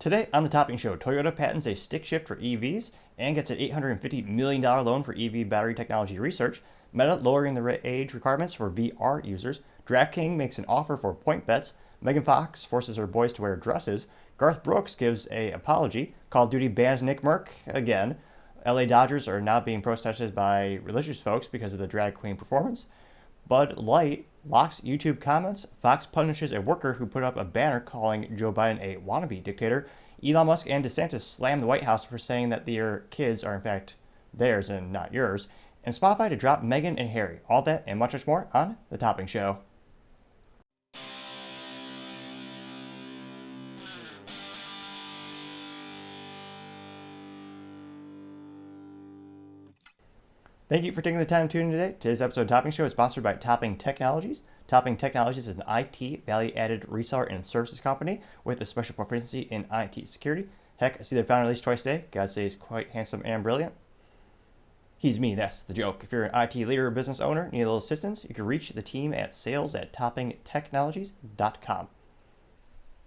Today on the Topping Show, Toyota patents a stick shift for EVs and gets an $850 million loan for EV battery technology research. Meta lowering the age requirements for VR users. DraftKings makes an offer for point bets. Megan Fox forces her boys to wear dresses. Garth Brooks gives an apology. Call of Duty bans Nickmercs again. LA Dodgers are now being protested by religious folks because of the drag queen performance. Bud Light locks YouTube comments. Fox punishes a worker who put up a banner calling Joe Biden a wannabe dictator. Elon Musk and DeSantis slammed the White House for saying that their kids are in fact theirs and not yours. And Spotify to drop Meghan and Harry. All that and much more on The Topping Show. Thank you for taking the time to tune in today. Today's episode of Topping Show is sponsored by Topping Technologies. Topping Technologies is an IT value-added reseller and services company with a special proficiency in IT security. Heck, I see their founder at least twice a day. God says he's quite handsome and brilliant. He's me, that's the joke. If you're an IT leader or business owner, need a little assistance, you can reach the team at sales@toppingtechnologies.com.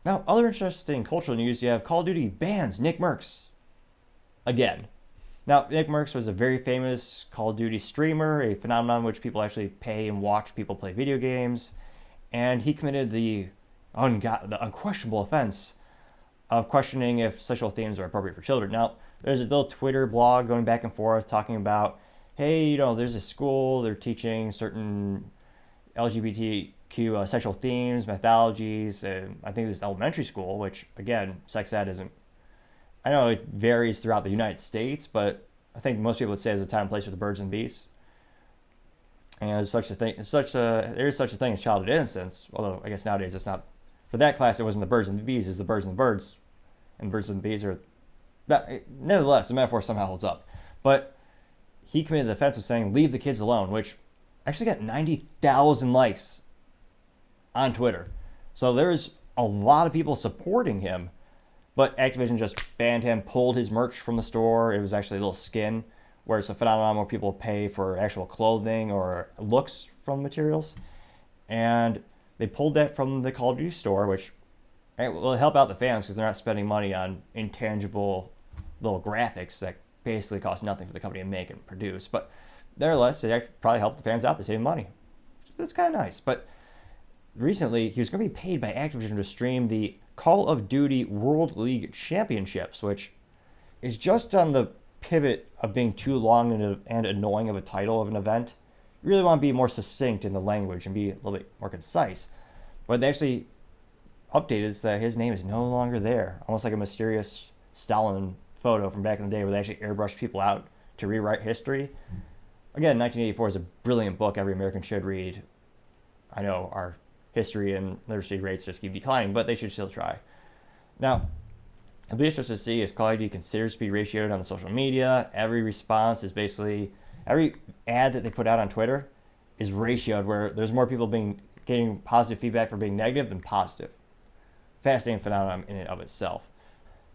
Now, other interesting cultural news, you have Call of Duty bans Nickmercs again. Now, Nickmercs was a very famous Call of Duty streamer, a phenomenon which people actually pay and watch people play video games, and he committed the unquestionable offense of questioning if sexual themes are appropriate for children. Now, there's a little Twitter blog going back and forth talking about, hey, there's a school, they're teaching certain LGBTQ sexual themes, methodologies, and I think there's elementary school, which, again, sex ed isn't. I know it varies throughout the United States, but I think most people would say there's a time and place for the birds and bees. And there's there is such a thing as childhood innocence, although I guess nowadays it's not. For that class, it wasn't the birds and the bees, it's the birds and the birds. And the birds and the bees are. Nevertheless, the metaphor somehow holds up. But he committed the offense of saying, leave the kids alone, which actually got 90,000 likes on Twitter. So there's a lot of people supporting him. But Activision just banned him, pulled his merch from the store. It was actually a little skin, where it's a phenomenon where people pay for actual clothing or looks from materials. And they pulled that from the Call of Duty store, which will help out the fans because they're not spending money on intangible little graphics that basically cost nothing for the company to make and produce. But nevertheless, it probably helped the fans out. They saved money. That's kind of nice. But recently, he was going to be paid by Activision to stream the Call of Duty World League Championships, which is just on the pivot of being too long and annoying of a title of an event. You really want to be more succinct in the language and be a little bit more concise. But they actually updated so that his name is no longer there. Almost like a mysterious Stalin photo from back in the day where they actually airbrushed people out to rewrite history. Again, 1984 is a brilliant book every American should read. I know our history and literacy rates just keep declining, but they should still try. Now, it'll be interesting to see as Call of Duty considers to be ratioed on the social media. Every response is basically, every ad that they put out on Twitter is ratioed where there's more people getting positive feedback for being negative than positive. Fascinating phenomenon in and of itself.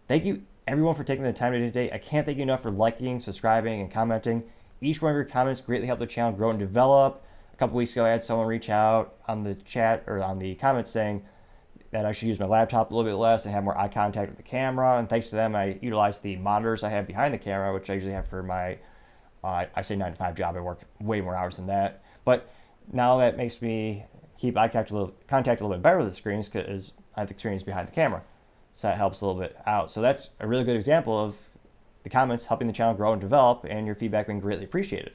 Thank you everyone for taking the time today. I can't thank you enough for liking, subscribing, and commenting. Each one of your comments greatly help the channel grow and develop. A couple weeks ago, I had someone reach out on the chat or on the comments saying that I should use my laptop a little bit less and have more eye contact with the camera. And thanks to them, I utilized the monitors I have behind the camera, which I usually have for my, I say 9 to 5 job. I work way more hours than that. But now that makes me keep eye contact a little bit better with the screens because I have the screens behind the camera. So that helps a little bit out. So that's a really good example of the comments helping the channel grow and develop and your feedback being greatly appreciated.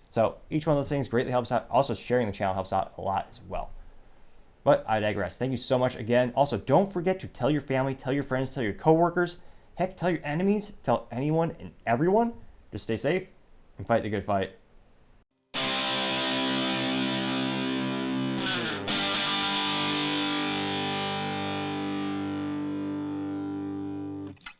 So each one of those things greatly helps out. Also, sharing the channel helps out a lot as well. But I digress. Thank you so much again. Also, don't forget to tell your family, tell your friends, tell your coworkers, heck, tell your enemies, tell anyone and everyone. Just stay safe and fight the good fight.